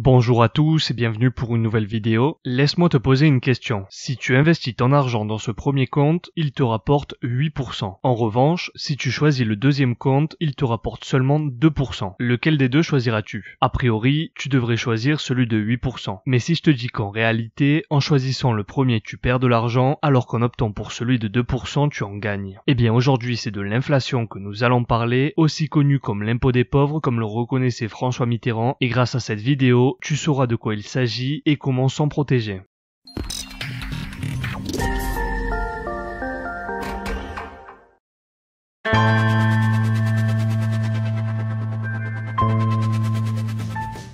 Bonjour à tous et bienvenue pour une nouvelle vidéo. Laisse-moi te poser une question. Si tu investis ton argent dans ce premier compte, il te rapporte 8%. En revanche, si tu choisis le deuxième compte, il te rapporte seulement 2%. Lequel des deux choisiras-tu? A priori, tu devrais choisir celui de 8%. Mais si je te dis qu'en réalité, en choisissant le premier, tu perds de l'argent, alors qu'en optant pour celui de 2%, tu en gagnes. Eh bien aujourd'hui, c'est de l'inflation que nous allons parler, aussi connue comme l'impôt des pauvres, comme le reconnaissait François Mitterrand, et grâce à cette vidéo, tu sauras de quoi il s'agit et comment s'en protéger.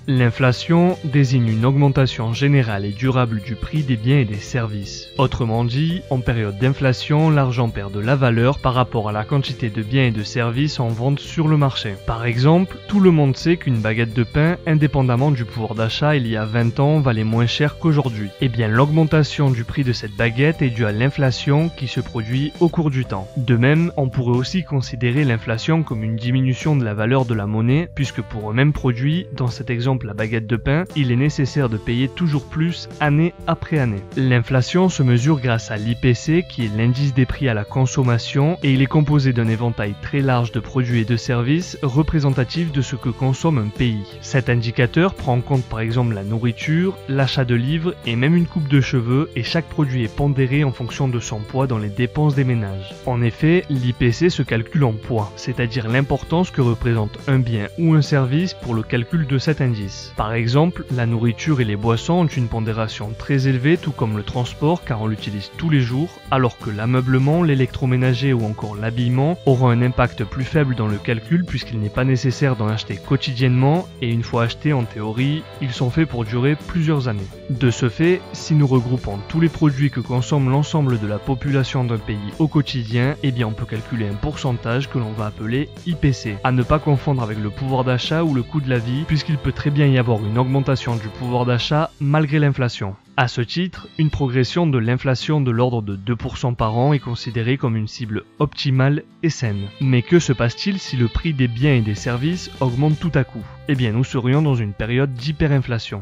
L'inflation désigne une augmentation générale et durable du prix des biens et des services. Autrement dit, en période d'inflation, l'argent perd de la valeur par rapport à la quantité de biens et de services en vente sur le marché. Par exemple, tout le monde sait qu'une baguette de pain, indépendamment du pouvoir d'achat il y a 20 ans, valait moins cher qu'aujourd'hui. Eh bien, l'augmentation du prix de cette baguette est due à l'inflation qui se produit au cours du temps. De même, on pourrait aussi considérer l'inflation comme une diminution de la valeur de la monnaie, puisque pour un même produit, dans cet exemple la baguette de pain, il est nécessaire de payer toujours plus année après année. L'inflation se mesure grâce à l'IPC qui est l'indice des prix à la consommation et il est composé d'un éventail très large de produits et de services représentatifs de ce que consomme un pays. Cet indicateur prend en compte par exemple la nourriture, l'achat de livres et même une coupe de cheveux et chaque produit est pondéré en fonction de son poids dans les dépenses des ménages. En effet, l'IPC se calcule en poids, c'est-à-dire l'importance que représente un bien ou un service pour le calcul de cet indice. Par exemple, la nourriture et les boissons ont une pondération très élevée, tout comme le transport car on l'utilise tous les jours, alors que l'ameublement, l'électroménager ou encore l'habillement auront un impact plus faible dans le calcul puisqu'il n'est pas nécessaire d'en acheter quotidiennement et une fois achetés en théorie, ils sont faits pour durer plusieurs années. De ce fait, si nous regroupons tous les produits que consomme l'ensemble de la population d'un pays au quotidien, eh bien on peut calculer un pourcentage que l'on va appeler IPC, à ne pas confondre avec le pouvoir d'achat ou le coût de la vie puisqu'il peut très bien y avoir une augmentation du pouvoir d'achat malgré l'inflation. À ce titre, une progression de l'inflation de l'ordre de 2% par an est considérée comme une cible optimale et saine. Mais que se passe-t-il si le prix des biens et des services augmente tout à coup? Eh bien nous serions dans une période d'hyperinflation.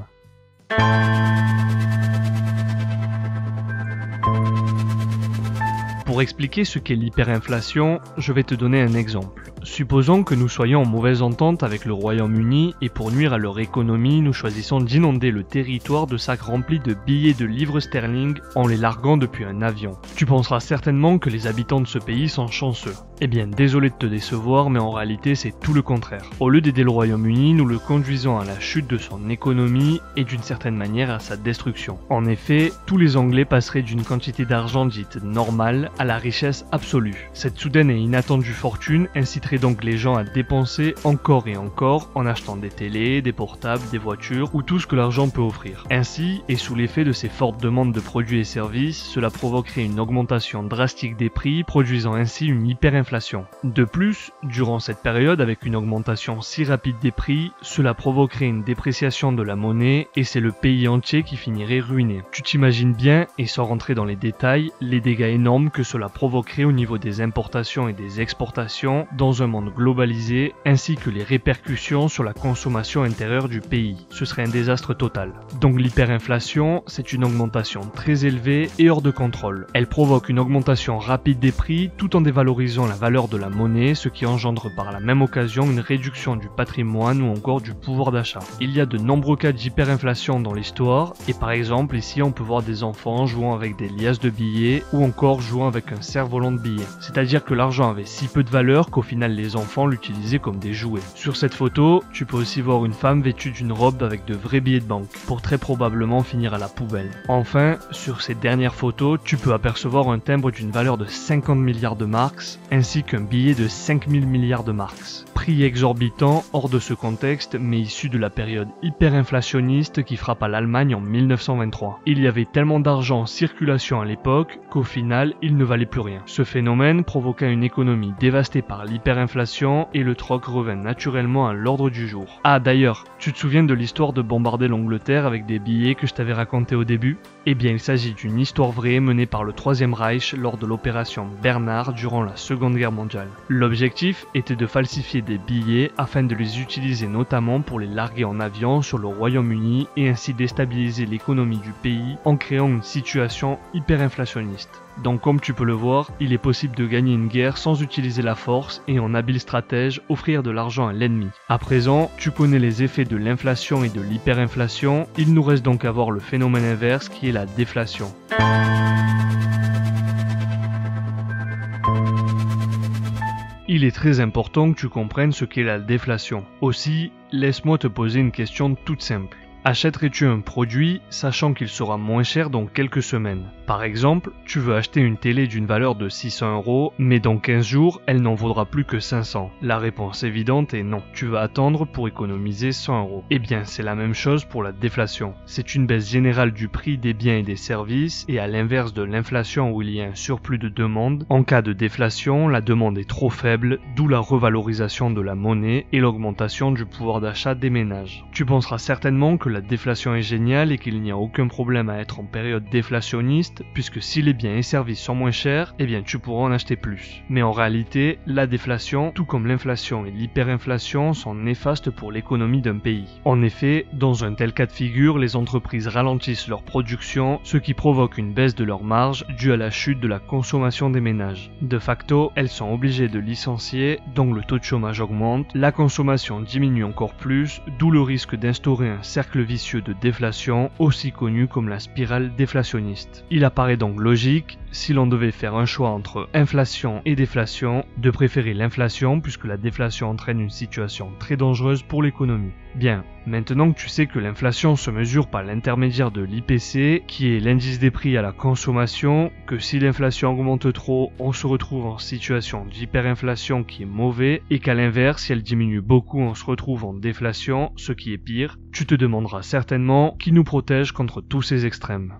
Pour expliquer ce qu'est l'hyperinflation, je vais te donner un exemple. Supposons que nous soyons en mauvaise entente avec le Royaume-Uni et pour nuire à leur économie, nous choisissons d'inonder le territoire de sacs remplis de billets de livres sterling en les larguant depuis un avion. Tu penseras certainement que les habitants de ce pays sont chanceux. Eh bien, désolé de te décevoir, mais en réalité c'est tout le contraire. Au lieu d'aider le Royaume-Uni, nous le conduisons à la chute de son économie et d'une certaine manière à sa destruction. En effet, tous les Anglais passeraient d'une quantité d'argent dite normale à la richesse absolue. Cette soudaine et inattendue fortune inciterait donc les gens à dépenser encore et encore en achetant des télés, des portables, des voitures ou tout ce que l'argent peut offrir. Ainsi, et sous l'effet de ces fortes demandes de produits et services, cela provoquerait une augmentation drastique des prix, produisant ainsi une hyperinflation. De plus, durant cette période, avec une augmentation si rapide des prix, cela provoquerait une dépréciation de la monnaie et c'est le pays entier qui finirait ruiné. Tu t'imagines bien, et sans rentrer dans les détails, les dégâts énormes que cela provoquerait au niveau des importations et des exportations dans un monde globalisé, ainsi que les répercussions sur la consommation intérieure du pays. Ce serait un désastre total. Donc l'hyperinflation, c'est une augmentation très élevée et hors de contrôle. Elle provoque une augmentation rapide des prix tout en dévalorisant la valeur de la monnaie, ce qui engendre par la même occasion une réduction du patrimoine ou encore du pouvoir d'achat. Il y a de nombreux cas d'hyperinflation dans l'histoire, et par exemple ici on peut voir des enfants jouant avec des liasses de billets ou encore jouant avec un cerf-volant de billets. C'est-à-dire que l'argent avait si peu de valeur qu'au final les enfants l'utilisaient comme des jouets. Sur cette photo, tu peux aussi voir une femme vêtue d'une robe avec de vrais billets de banque, pour très probablement finir à la poubelle. Enfin, sur ces dernières photos, tu peux apercevoir un timbre d'une valeur de 50 milliards de marks, ainsi qu'un billet de 5000 milliards de marks. Prix exorbitant hors de ce contexte, mais issu de la période hyperinflationniste qui frappa l'Allemagne en 1923. Il y avait tellement d'argent en circulation à l'époque qu'au final, il ne valait plus rien. Ce phénomène provoqua une économie dévastée par l'hyperinflation et le troc revint naturellement à l'ordre du jour. Ah d'ailleurs, tu te souviens de l'histoire de bombarder l'Angleterre avec des billets que je t'avais raconté au début? Eh bien il s'agit d'une histoire vraie menée par le Troisième Reich lors de l'opération Bernard durant la Seconde Guerre mondiale. L'objectif était de falsifier des des billets afin de les utiliser notamment pour les larguer en avion sur le Royaume-Uni et ainsi déstabiliser l'économie du pays en créant une situation hyperinflationniste. Donc comme tu peux le voir, il est possible de gagner une guerre sans utiliser la force et en habile stratège offrir de l'argent à l'ennemi. À présent, tu connais les effets de l'inflation et de l'hyperinflation, il nous reste donc à voir le phénomène inverse qui est la déflation. Il est très important que tu comprennes ce qu'est la déflation. Aussi, laisse-moi te poser une question toute simple. Achèterais-tu un produit sachant qu'il sera moins cher dans quelques semaines? Par exemple, tu veux acheter une télé d'une valeur de 600 €, mais dans 15 jours, elle n'en vaudra plus que 500. La réponse évidente est non. Tu vas attendre pour économiser 100 €. Eh bien, c'est la même chose pour la déflation. C'est une baisse générale du prix des biens et des services, et à l'inverse de l'inflation où il y a un surplus de demande, en cas de déflation, la demande est trop faible, d'où la revalorisation de la monnaie et l'augmentation du pouvoir d'achat des ménages. Tu penseras certainement que la déflation est géniale et qu'il n'y a aucun problème à être en période déflationniste, puisque si les biens et services sont moins chers, eh bien tu pourras en acheter plus. Mais en réalité, la déflation, tout comme l'inflation et l'hyperinflation, sont néfastes pour l'économie d'un pays. En effet, dans un tel cas de figure, les entreprises ralentissent leur production, ce qui provoque une baisse de leurs marges due à la chute de la consommation des ménages. De facto, elles sont obligées de licencier, donc le taux de chômage augmente, la consommation diminue encore plus, d'où le risque d'instaurer un cercle vicieux de déflation, aussi connu comme la spirale déflationniste. Il apparaît donc logique, si l'on devait faire un choix entre inflation et déflation, de préférer l'inflation puisque la déflation entraîne une situation très dangereuse pour l'économie. Bien, maintenant que tu sais que l'inflation se mesure par l'intermédiaire de l'IPC, qui est l'indice des prix à la consommation, que si l'inflation augmente trop, on se retrouve en situation d'hyperinflation qui est mauvais, et qu'à l'inverse, si elle diminue beaucoup, on se retrouve en déflation, ce qui est pire, tu te demanderas certainement qui nous protège contre tous ces extrêmes.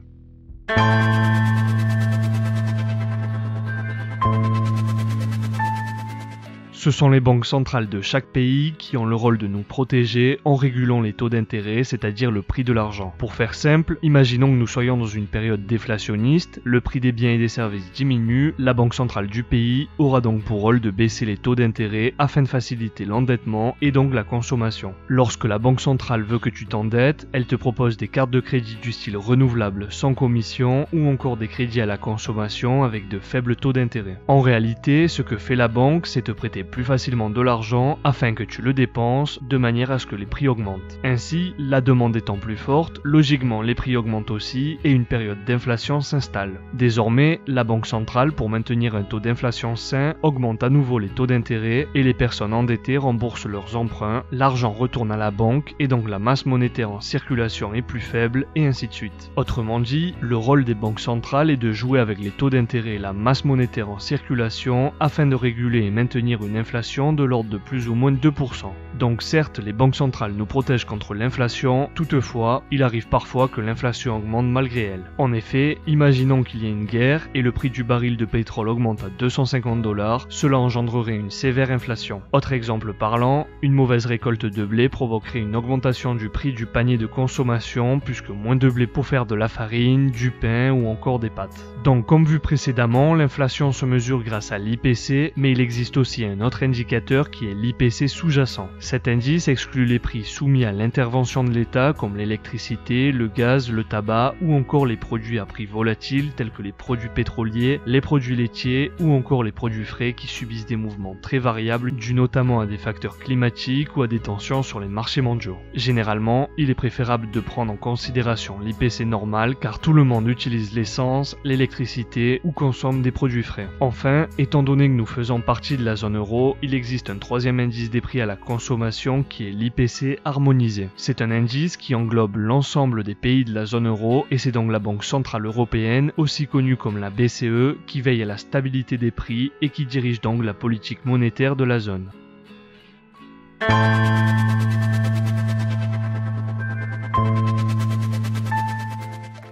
Ce sont les banques centrales de chaque pays qui ont le rôle de nous protéger en régulant les taux d'intérêt, c'est-à-dire le prix de l'argent. Pour faire simple, imaginons que nous soyons dans une période déflationniste, le prix des biens et des services diminue, la banque centrale du pays aura donc pour rôle de baisser les taux d'intérêt afin de faciliter l'endettement et donc la consommation. Lorsque la banque centrale veut que tu t'endettes, elle te propose des cartes de crédit du style renouvelable sans commission ou encore des crédits à la consommation avec de faibles taux d'intérêt. En réalité, ce que fait la banque, c'est te prêter plus facilement de l'argent afin que tu le dépenses de manière à ce que les prix augmentent. Ainsi, la demande étant plus forte, logiquement les prix augmentent aussi et une période d'inflation s'installe. Désormais, la banque centrale, pour maintenir un taux d'inflation sain, augmente à nouveau les taux d'intérêt et les personnes endettées remboursent leurs emprunts, l'argent retourne à la banque et donc la masse monétaire en circulation est plus faible et ainsi de suite. Autrement dit, le rôle des banques centrales est de jouer avec les taux d'intérêt et la masse monétaire en circulation afin de réguler et maintenir une inflation de l'ordre de plus ou moins 2%. Donc certes, les banques centrales nous protègent contre l'inflation, toutefois, il arrive parfois que l'inflation augmente malgré elle. En effet, imaginons qu'il y ait une guerre et le prix du baril de pétrole augmente à 250 $, cela engendrerait une sévère inflation. Autre exemple parlant, une mauvaise récolte de blé provoquerait une augmentation du prix du panier de consommation puisque moins de blé pour faire de la farine, du pain ou encore des pâtes. Donc comme vu précédemment, l'inflation se mesure grâce à l'IPC, mais il existe aussi un autre indicateur qui est l'IPC sous-jacent. Cet indice exclut les prix soumis à l'intervention de l'État comme l'électricité, le gaz, le tabac ou encore les produits à prix volatiles tels que les produits pétroliers, les produits laitiers ou encore les produits frais qui subissent des mouvements très variables dus notamment à des facteurs climatiques ou à des tensions sur les marchés mondiaux. Généralement, il est préférable de prendre en considération l'IPC normal car tout le monde utilise l'essence, l'électricité ou consomme des produits frais. Enfin, étant donné que nous faisons partie de la zone euro, il existe un troisième indice des prix à la consommation qui est l'IPC harmonisé. C'est un indice qui englobe l'ensemble des pays de la zone euro et c'est donc la Banque Centrale Européenne, aussi connue comme la BCE, qui veille à la stabilité des prix et qui dirige donc la politique monétaire de la zone.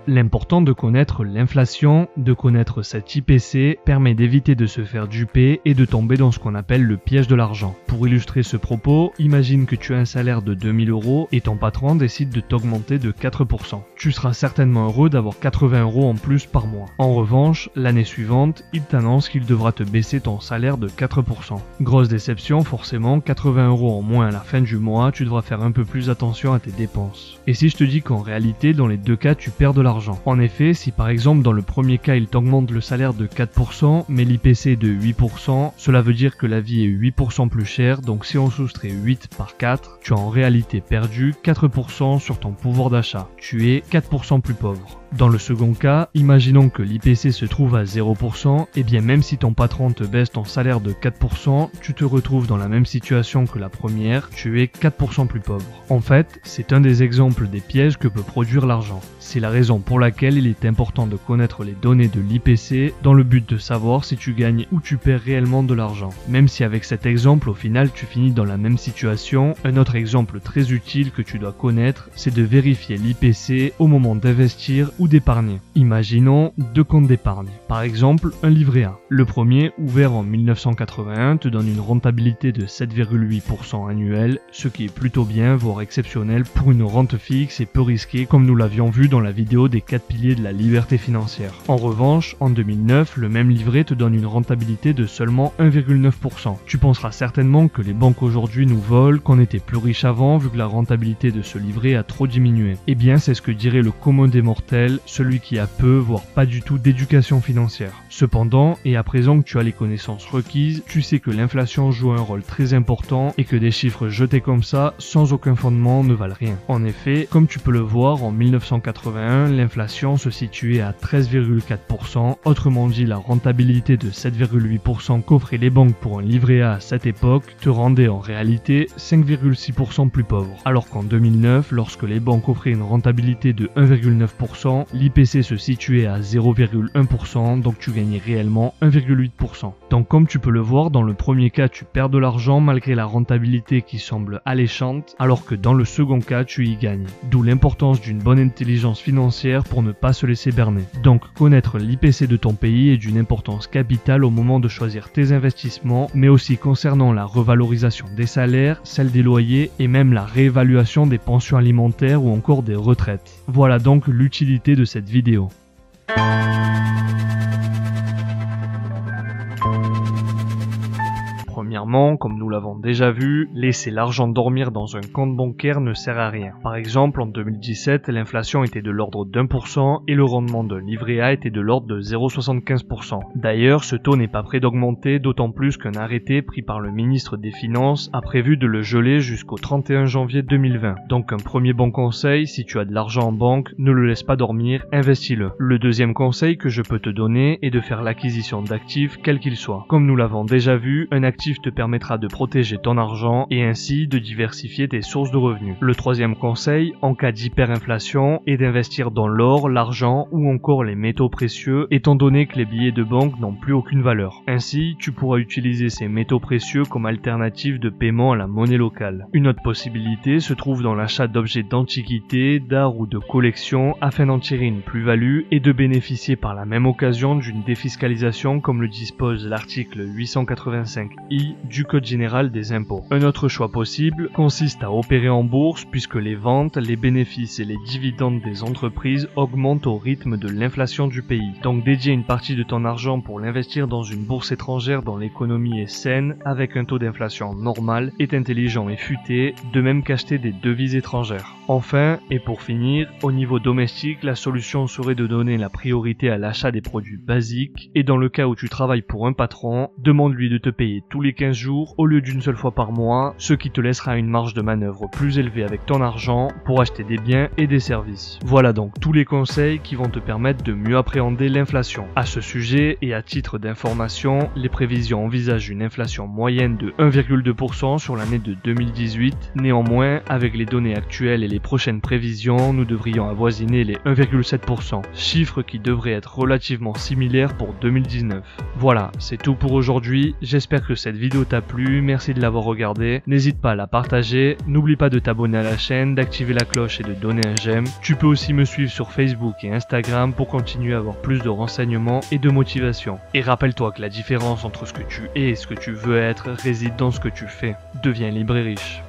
L'important de connaître l'inflation, de connaître cet IPC, permet d'éviter de se faire duper et de tomber dans ce qu'on appelle le piège de l'argent. Pour illustrer ce propos, imagine que tu as un salaire de 2000 € et ton patron décide de t'augmenter de 4%. Tu seras certainement heureux d'avoir 80 € en plus par mois. En revanche, l'année suivante, il t'annonce qu'il devra te baisser ton salaire de 4%. Grosse déception, forcément, 80 € en moins à la fin du mois, tu devras faire un peu plus attention à tes dépenses. Et si je te dis qu'en réalité, dans les deux cas, tu perds de l'argent? En effet, si par exemple dans le premier cas, il t'augmente le salaire de 4%, mais l'IPC de 8%, cela veut dire que la vie est 8% plus chère, donc si on soustrait 8 par 4, tu as en réalité perdu 4% sur ton pouvoir d'achat. Tu es 4% plus pauvre. Dans le second cas, imaginons que l'IPC se trouve à 0%, et bien même si ton patron te baisse ton salaire de 4%, tu te retrouves dans la même situation que la première, tu es 4% plus pauvre. En fait, c'est un des exemples des pièges que peut produire l'argent. C'est la raison pour laquelle il est important de connaître les données de l'IPC dans le but de savoir si tu gagnes ou tu perds réellement de l'argent. Même si avec cet exemple, au final, tu finis dans la même situation, un autre exemple très utile que tu dois connaître, c'est de vérifier l'IPC au moment d'investir ou d'épargner. Imaginons deux comptes d'épargne. Par exemple, un livret A. Le premier, ouvert en 1981, te donne une rentabilité de 7,8% annuel, ce qui est plutôt bien, voire exceptionnel pour une rente fixe et peu risquée comme nous l'avions vu dans la vidéo des 4 piliers de la liberté financière. En revanche, en 2009, le même livret te donne une rentabilité de seulement 1,9%. Tu penseras certainement que les banques aujourd'hui nous volent, qu'on était plus riche avant vu que la rentabilité de ce livret a trop diminué. Eh bien, c'est ce que dirait le commun des mortels, celui qui a peu, voire pas du tout d'éducation financière. Cependant, et à présent que tu as les connaissances requises, tu sais que l'inflation joue un rôle très important et que des chiffres jetés comme ça, sans aucun fondement, ne valent rien. En effet, comme tu peux le voir, en 1981, l'inflation se situait à 13,4%, autrement dit la rentabilité de 7,8% qu'offraient les banques pour un livret A à cette époque te rendait en réalité 5,6% plus pauvre. Alors qu'en 2009, lorsque les banques offraient une rentabilité de 1,9%, l'IPC se situait à 0,1%, donc tu gagnais réellement 1,8%. Donc comme tu peux le voir, dans le premier cas, tu perds de l'argent malgré la rentabilité qui semble alléchante, alors que dans le second cas, tu y gagnes. D'où l'importance d'une bonne intelligence financière pour ne pas se laisser berner. Donc connaître l'IPC de ton pays est d'une importance capitale au moment de choisir tes investissements, mais aussi concernant la revalorisation des salaires, celle des loyers et même la réévaluation des pensions alimentaires ou encore des retraites. Voilà donc l'utilité de cette vidéo. Premièrement, comme nous l'avons déjà vu, laisser l'argent dormir dans un compte bancaire ne sert à rien. Par exemple, en 2017, l'inflation était de l'ordre d'1% et le rendement d'un livret A était de l'ordre de 0,75%. D'ailleurs, ce taux n'est pas prêt d'augmenter, d'autant plus qu'un arrêté pris par le ministre des Finances a prévu de le geler jusqu'au 31 janvier 2020. Donc un premier bon conseil, si tu as de l'argent en banque, ne le laisse pas dormir, investis-le. Le deuxième conseil que je peux te donner est de faire l'acquisition d'actifs quels qu'ils soient. Comme nous l'avons déjà vu, un actif te permettra de protéger ton argent et ainsi de diversifier tes sources de revenus. Le troisième conseil, en cas d'hyperinflation, est d'investir dans l'or, l'argent ou encore les métaux précieux, étant donné que les billets de banque n'ont plus aucune valeur. Ainsi, tu pourras utiliser ces métaux précieux comme alternative de paiement à la monnaie locale. Une autre possibilité se trouve dans l'achat d'objets d'antiquité, d'art ou de collection afin d'en tirer une plus-value et de bénéficier par la même occasion d'une défiscalisation comme le dispose l'article 885I du Code général des impôts. Un autre choix possible consiste à opérer en bourse puisque les ventes, les bénéfices et les dividendes des entreprises augmentent au rythme de l'inflation du pays. Donc dédier une partie de ton argent pour l'investir dans une bourse étrangère dont l'économie est saine avec un taux d'inflation normal est intelligent et futé, de même qu'acheter des devises étrangères. Enfin, et pour finir, au niveau domestique, la solution serait de donner la priorité à l'achat des produits basiques et dans le cas où tu travailles pour un patron, demande-lui de te payer tous les 15 jours au lieu d'une seule fois par mois, ce qui te laissera une marge de manœuvre plus élevée avec ton argent pour acheter des biens et des services. Voilà donc tous les conseils qui vont te permettre de mieux appréhender l'inflation. À ce sujet et à titre d'information, les prévisions envisagent une inflation moyenne de 1,2% sur l'année de 2018. Néanmoins, avec les données actuelles et les prochaines prévisions, nous devrions avoisiner les 1,7%, chiffre qui devrait être relativement similaire pour 2019. Voilà, c'est tout pour aujourd'hui. J'espère que cette vidéo t'a plu, merci de l'avoir regardé, n'hésite pas à la partager, n'oublie pas de t'abonner à la chaîne, d'activer la cloche et de donner un j'aime. Tu peux aussi me suivre sur Facebook et Instagram pour continuer à avoir plus de renseignements et de motivation. Et rappelle-toi que la différence entre ce que tu es et ce que tu veux être réside dans ce que tu fais. Deviens libre et riche.